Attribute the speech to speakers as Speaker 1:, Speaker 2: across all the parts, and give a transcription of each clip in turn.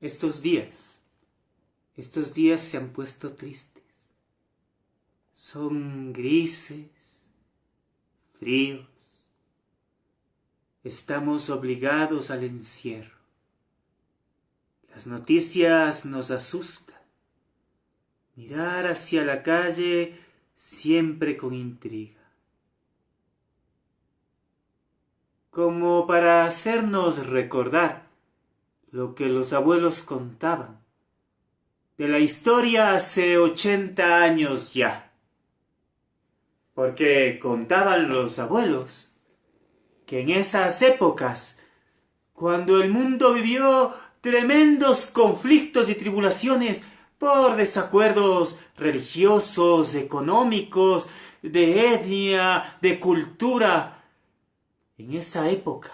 Speaker 1: Estos días, estos días se han puesto tristes. Son grises, fríos. Estamos obligados al encierro. Las noticias nos asustan. Mirar hacia la calle siempre con intriga. Como para hacernos recordar lo que los abuelos contaban de la historia hace 80 años ya. Porque contaban los abuelos que en esas épocas, cuando el mundo vivió tremendos conflictos y tribulaciones por desacuerdos religiosos, económicos, de etnia, de cultura, en esa época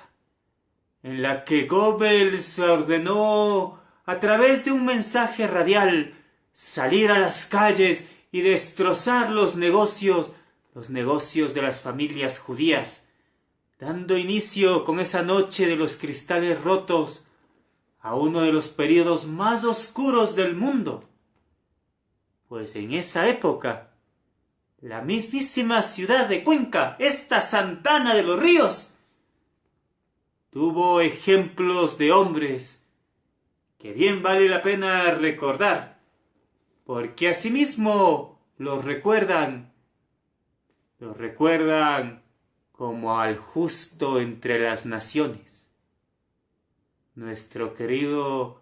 Speaker 1: en la que Goebbels ordenó a través de un mensaje radial salir a las calles y destrozar los negocios de las familias judías, dando inicio con esa noche de los cristales rotos a uno de los periodos más oscuros del mundo. Pues en esa época, la mismísima ciudad de Cuenca, esta Santana de los Ríos, tuvo ejemplos de hombres que bien vale la pena recordar, porque asimismo los recuerdan como al justo entre las naciones, nuestro querido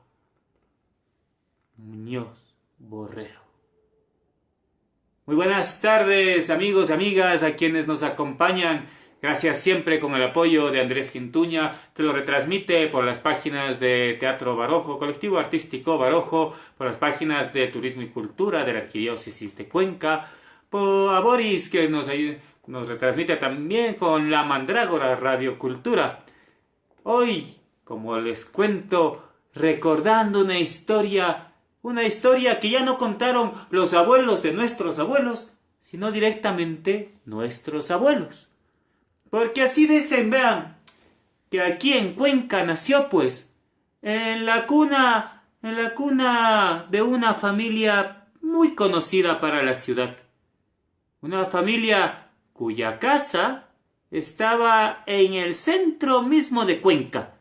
Speaker 1: Muñoz Borrero. Muy buenas tardes, amigos y amigas, a quienes nos acompañan. Gracias siempre con el apoyo de Andrés Quintuña, que lo retransmite por las páginas de Teatro Barojo, Colectivo Artístico Barojo, por las páginas de Turismo y Cultura de la Arquidiócesis de Cuenca, a Boris, que nos retransmite también con La Mandrágora Radio Cultura. Hoy, como les cuento, recordando una historia que ya no contaron los abuelos de nuestros abuelos, sino directamente nuestros abuelos. Porque así dicen, vean, que aquí en Cuenca nació pues, en la cuna de una familia muy conocida para la ciudad. Una familia cuya casa estaba en el centro mismo de Cuenca.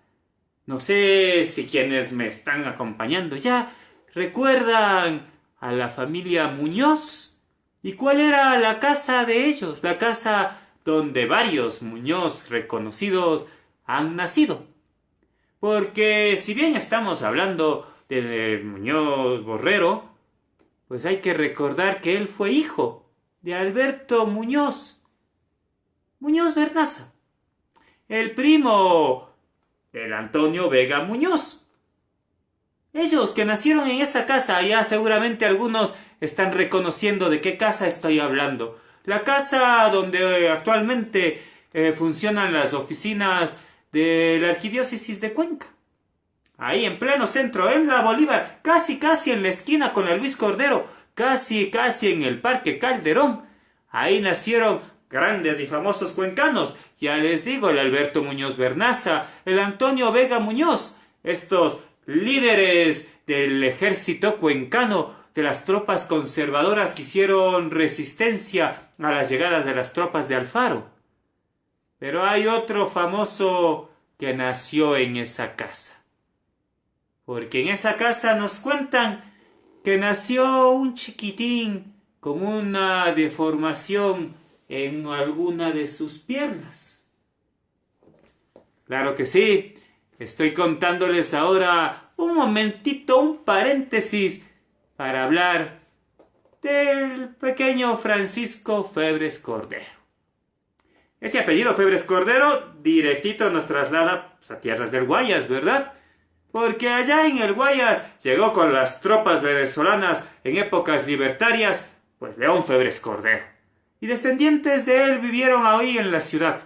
Speaker 1: No sé si quienes me están acompañando ya recuerdan a la familia Muñoz. ¿Y cuál era la casa de ellos? La casa donde varios Muñoz reconocidos han nacido. Porque si bien estamos hablando de Muñoz Borrero, pues hay que recordar que él fue hijo de Alberto Muñoz Vernaza, el primo del Antonio Vega Muñoz. Ellos que nacieron en esa casa, ya seguramente algunos están reconociendo de qué casa estoy hablando. La casa donde actualmente funcionan las oficinas de la Arquidiócesis de Cuenca. Ahí en pleno centro, en la Bolívar, casi en la esquina con la Luis Cordero, casi en el Parque Calderón. Ahí nacieron grandes y famosos cuencanos. Ya les digo, el Alberto Muñoz Vernaza, el Antonio Vega Muñoz, estos líderes del ejército cuencano, de las tropas conservadoras que hicieron resistencia a las llegadas de las tropas de Alfaro. Pero hay otro famoso que nació en esa casa. Porque en esa casa nos cuentan que nació un chiquitín con una deformación en alguna de sus piernas. Claro que sí, estoy contándoles ahora un momentito, un paréntesis, para hablar del pequeño Francisco Febres Cordero. Ese apellido Febres Cordero directito nos traslada a tierras del Guayas, ¿verdad? Porque allá en el Guayas llegó con las tropas venezolanas en épocas libertarias, pues León Febres Cordero. Y descendientes de él vivieron ahí en la ciudad.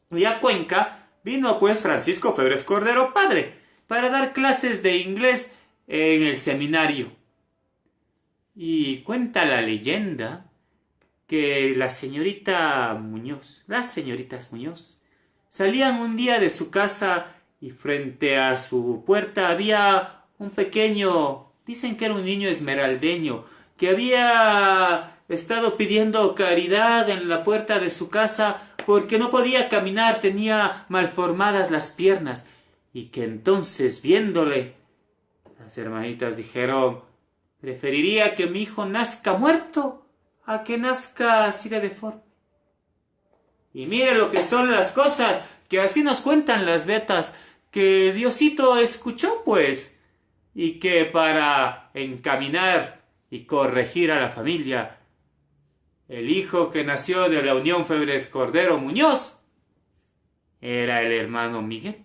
Speaker 1: Y a Cuenca vino pues Francisco Febres Cordero padre, para dar clases de inglés en el seminario. Y cuenta la leyenda que las señoritas Muñoz, salían un día de su casa y frente a su puerta había un pequeño, dicen que era un niño esmeraldeño, que había estado pidiendo caridad en la puerta de su casa porque no podía caminar, tenía malformadas las piernas, y que entonces, viéndole, las hermanitas dijeron: preferiría que mi hijo nazca muerto a que nazca así de deforme. Y mire lo que son las cosas, que así nos cuentan las betas, que Diosito escuchó pues, y que para encaminar y corregir a la familia, el hijo que nació de la unión Febres Cordero Muñoz era el hermano Miguel.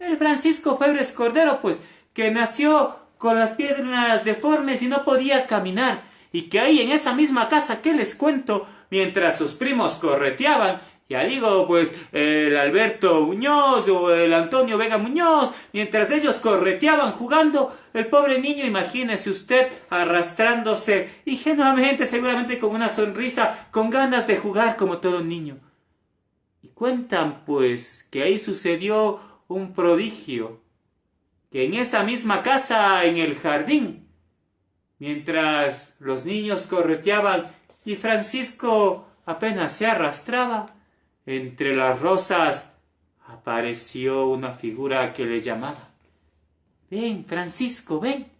Speaker 1: El Francisco Febres Cordero, pues, que nació con las piernas deformes y no podía caminar, y que ahí en esa misma casa que les cuento, mientras sus primos correteaban, ya digo, pues, el Alberto Muñoz o el Antonio Vega Muñoz, mientras ellos correteaban jugando, el pobre niño, imagínese usted, arrastrándose, ingenuamente, seguramente con una sonrisa, con ganas de jugar como todo niño. Y cuentan, pues, que ahí sucedió un prodigio, que en esa misma casa, en el jardín, mientras los niños correteaban y Francisco apenas se arrastraba, entre las rosas apareció una figura que le llamaba: ven, Francisco, ven.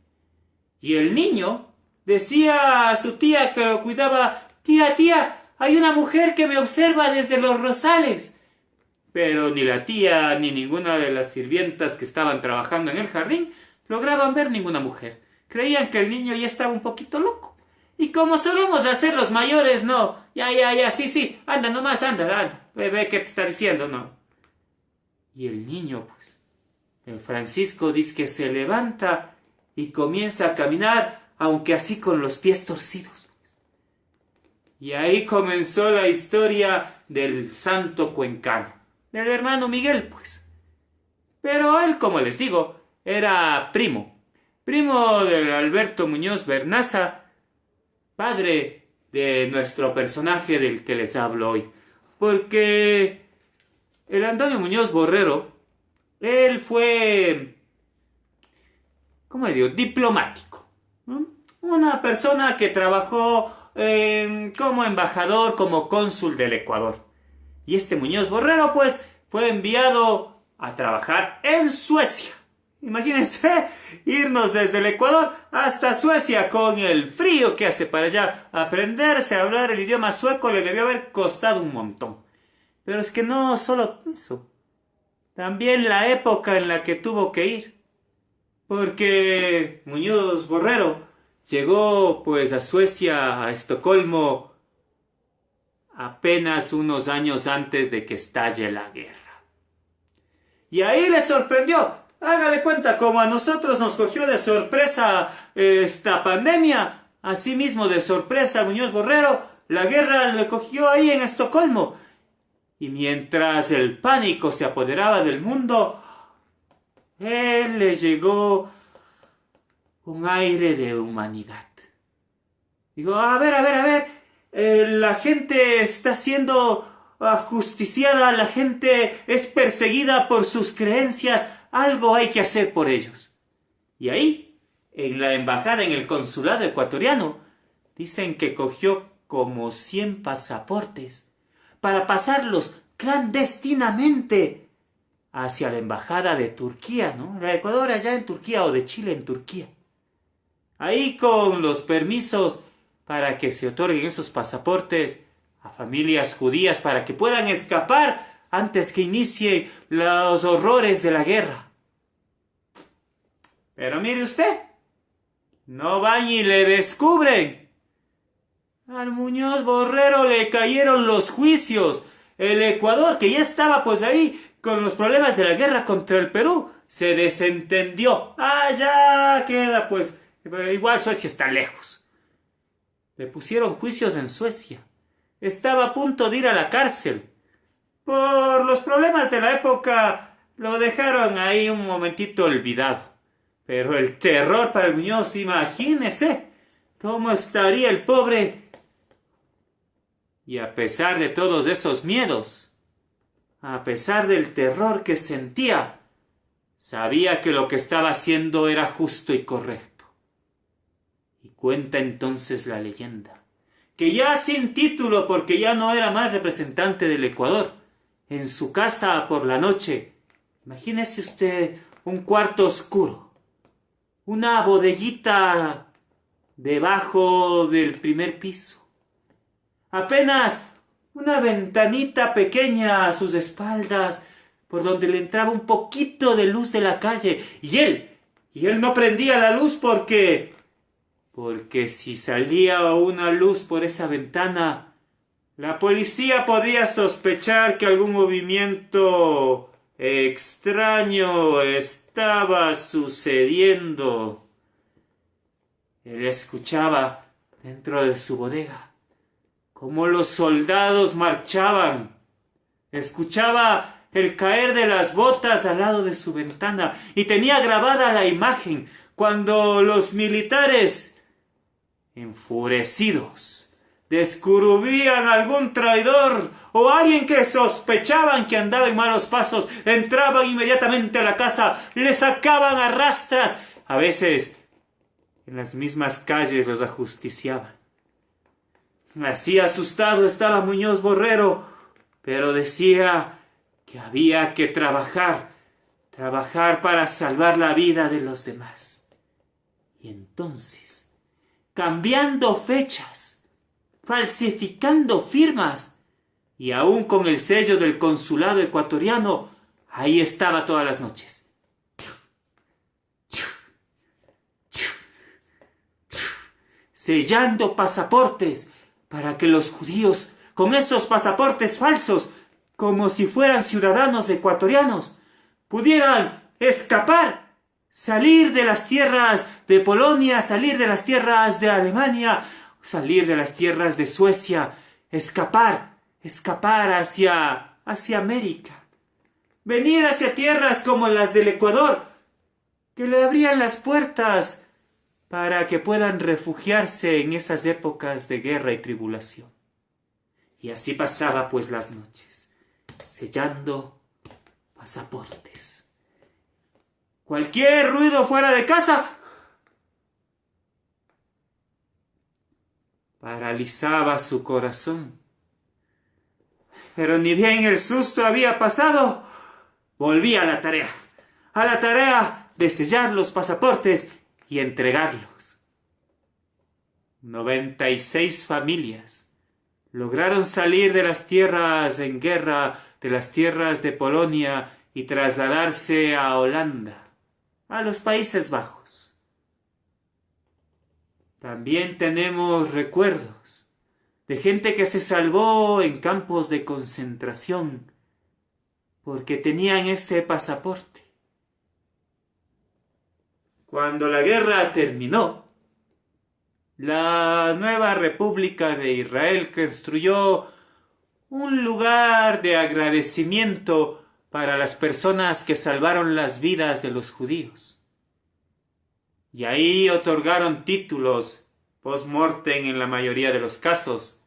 Speaker 1: Y el niño decía a su tía que lo cuidaba: tía, hay una mujer que me observa desde los rosales. Pero ni la tía ni ninguna de las sirvientas que estaban trabajando en el jardín lograban ver ninguna mujer. Creían que el niño ya estaba un poquito loco. Y como solemos hacer los mayores, no, ya, sí, anda nomás, anda, ve qué te está diciendo, no. Y el niño, pues, el Francisco dice que se levanta y comienza a caminar, aunque así con los pies torcidos. Y ahí comenzó la historia del santo cuencano, del hermano Miguel, pues. Pero él, como les digo, era primo del Alberto Muñoz Bernaza, padre de nuestro personaje del que les hablo hoy. Porque el Antonio Muñoz Borrero, él fue, ¿cómo le digo?, diplomático, ¿no? Una persona que trabajó como embajador, como cónsul del Ecuador. Y este Muñoz Borrero, pues, fue enviado a trabajar en Suecia. Imagínense irnos desde el Ecuador hasta Suecia con el frío que hace para allá. Aprenderse a hablar el idioma sueco le debió haber costado un montón. Pero es que no solo eso, también la época en la que tuvo que ir. Porque Muñoz Borrero llegó pues a Suecia, a Estocolmo, apenas unos años antes de que estalle la guerra. Y ahí le sorprendió. Hágale cuenta, como a nosotros nos cogió de sorpresa esta pandemia, así mismo de sorpresa a Muñoz Borrero, la guerra le cogió ahí en Estocolmo. Y mientras el pánico se apoderaba del mundo, él le llegó un aire de humanidad. Digo, a ver, la gente está siendo ajusticiada, la gente es perseguida por sus creencias, algo hay que hacer por ellos. Y ahí, en la embajada, en el consulado ecuatoriano, dicen que cogió como 100 pasaportes para pasarlos clandestinamente hacia la embajada de Turquía, ¿no? La de Ecuador allá en Turquía o de Chile en Turquía. Ahí con los permisos para que se otorguen esos pasaportes a familias judías para que puedan escapar antes que inicie los horrores de la guerra. Pero mire usted, no van y le descubren. Al Muñoz Borrero le cayeron los juicios. El Ecuador, que ya estaba pues ahí con los problemas de la guerra contra el Perú, se desentendió. Ya queda pues, igual Suecia está lejos. Le pusieron juicios en Suecia. Estaba a punto de ir a la cárcel. Por los problemas de la época, lo dejaron ahí un momentito olvidado. Pero el terror para el Muñoz, imagínese cómo estaría el pobre. Y a pesar de todos esos miedos, a pesar del terror que sentía, Sabía que lo que estaba haciendo era justo y correcto. Y cuenta entonces la leyenda, que ya sin título, porque ya no era más representante del Ecuador, en su casa por la noche, imagínese usted un cuarto oscuro, una bodeguita debajo del primer piso, apenas una ventanita pequeña a sus espaldas, por donde le entraba un poquito de luz de la calle, y él no prendía la luz porque si salía una luz por esa ventana, la policía podría sospechar que algún movimiento extraño estaba sucediendo. Él escuchaba dentro de su bodega cómo los soldados marchaban. Escuchaba el caer de las botas al lado de su ventana y tenía grabada la imagen cuando los militares, enfurecidos, descubrían algún traidor o alguien que sospechaban que andaba en malos pasos, entraban inmediatamente a la casa, le sacaban a rastras, a veces en las mismas calles los ajusticiaban. Así asustado estaba Muñoz Borrero, pero decía que había que trabajar para salvar la vida de los demás. Y entonces, cambiando fechas, falsificando firmas, y aún con el sello del consulado ecuatoriano, ahí estaba todas las noches. Sellando pasaportes para que los judíos, con esos pasaportes falsos, como si fueran ciudadanos ecuatorianos, pudieran escapar, salir de las tierras de Polonia, salir de las tierras de Alemania, salir de las tierras de Suecia, escapar hacia América, venir hacia tierras como las del Ecuador, que le abrían las puertas para que puedan refugiarse en esas épocas de guerra y tribulación. Y así pasaba pues las noches, sellando pasaportes. Cualquier ruido fuera de casa paralizaba su corazón. Pero ni bien el susto había pasado, volvía a la tarea de sellar los pasaportes y entregarlos. 96 familias lograron salir de las tierras en guerra, de las tierras de Polonia, y trasladarse a Holanda, a los Países Bajos. También tenemos recuerdos de gente que se salvó en campos de concentración porque tenían ese pasaporte. Cuando la guerra terminó, la nueva República de Israel construyó un lugar de agradecimiento para las personas que salvaron las vidas de los judíos. Y ahí otorgaron títulos post-mortem en la mayoría de los casos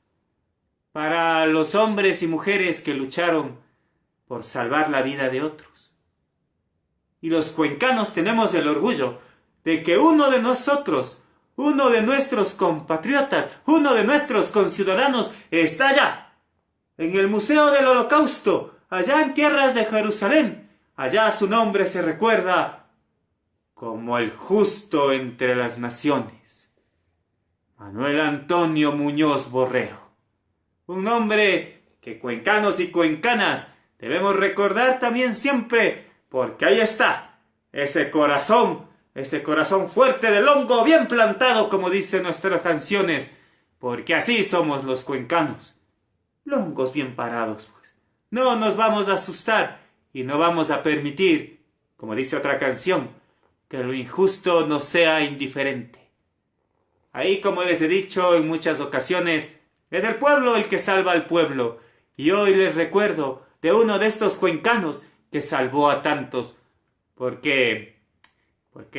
Speaker 1: para los hombres y mujeres que lucharon por salvar la vida de otros. Y los cuencanos tenemos el orgullo de que uno de nosotros, uno de nuestros compatriotas, uno de nuestros conciudadanos está allá, en el Museo del Holocausto, allá en tierras de Jerusalén. Allá su nombre se recuerda como el justo entre las naciones, Manuel Antonio Muñoz Borrero. Un nombre que cuencanos y cuencanas debemos recordar también siempre, porque ahí está, ese corazón fuerte del hongo bien plantado, como dicen nuestras canciones, porque así somos los cuencanos, longos bien parados, pues. No nos vamos a asustar y no vamos a permitir, como dice otra canción, que lo injusto nos sea indiferente. Ahí, como les he dicho en muchas ocasiones, es el pueblo el que salva al pueblo, y hoy les recuerdo de uno de estos cuencanos que salvó a tantos, porque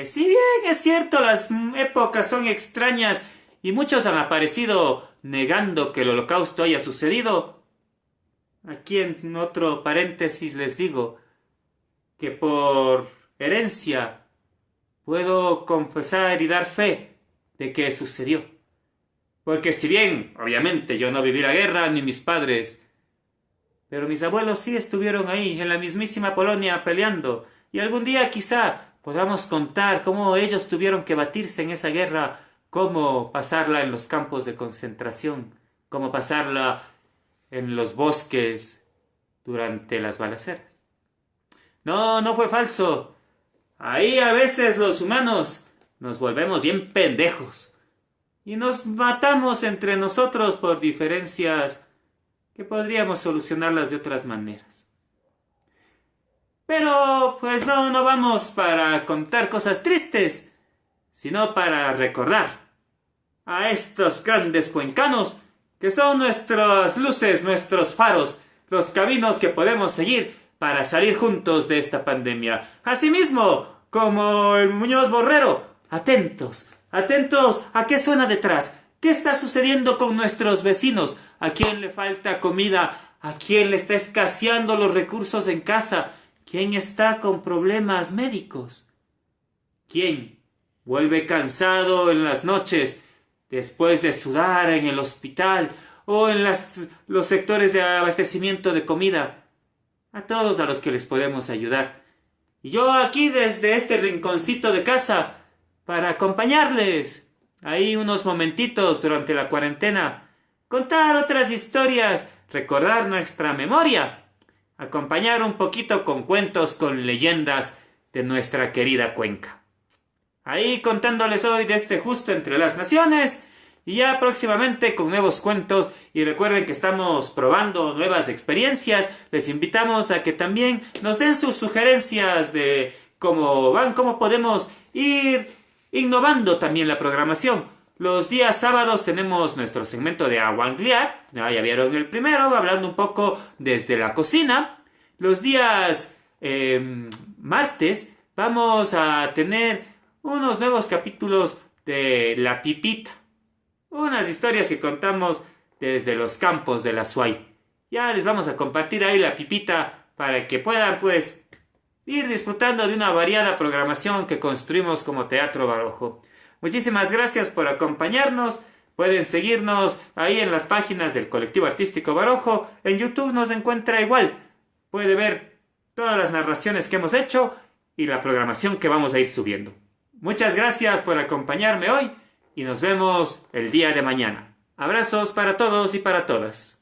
Speaker 1: si bien es cierto las épocas son extrañas y muchos han aparecido negando que el Holocausto haya sucedido, aquí en otro paréntesis les digo que por herencia, puedo confesar y dar fe de que sucedió. Porque si bien, obviamente, yo no viví la guerra, ni mis padres, pero mis abuelos sí estuvieron ahí, en la mismísima Polonia, peleando, y algún día quizá podamos contar cómo ellos tuvieron que batirse en esa guerra, cómo pasarla en los campos de concentración, cómo pasarla en los bosques durante las balaceras. No, no fue falso. Ahí a veces los humanos nos volvemos bien pendejos y nos matamos entre nosotros por diferencias que podríamos solucionarlas de otras maneras. Pero pues no vamos para contar cosas tristes, sino para recordar a estos grandes cuencanos que son nuestras luces, nuestros faros, los caminos que podemos seguir para salir juntos de esta pandemia. Asimismo, como el Muñoz Borrero, atentos a qué suena detrás, qué está sucediendo con nuestros vecinos, a quién le falta comida, a quién le está escaseando los recursos en casa, quién está con problemas médicos, quién vuelve cansado en las noches después de sudar en el hospital o en los sectores de abastecimiento de comida. A todos a los que les podemos ayudar. Y yo aquí desde este rinconcito de casa para acompañarles ahí unos momentitos durante la cuarentena, contar otras historias, recordar nuestra memoria, acompañar un poquito con cuentos, con leyendas de nuestra querida Cuenca. Ahí contándoles hoy de este Justo entre las Naciones y ya próximamente con nuevos cuentos. Y recuerden que estamos probando nuevas experiencias. Les invitamos a que también nos den sus sugerencias de cómo podemos ir innovando también la programación. Los días sábados tenemos nuestro segmento de Aguanglear. Ya vieron el primero, hablando un poco desde la cocina. Los días martes vamos a tener unos nuevos capítulos de La Pipita. Unas historias que contamos desde los campos de la SUAY. Ya les vamos a compartir ahí La Pipita para que puedan pues ir disfrutando de una variada programación que construimos como Teatro Barojo. Muchísimas gracias por acompañarnos. Pueden seguirnos ahí en las páginas del Colectivo Artístico Barojo. En YouTube nos encuentra igual. Puede ver todas las narraciones que hemos hecho y la programación que vamos a ir subiendo. Muchas gracias por acompañarme hoy y nos vemos el día de mañana. Abrazos para todos y para todas.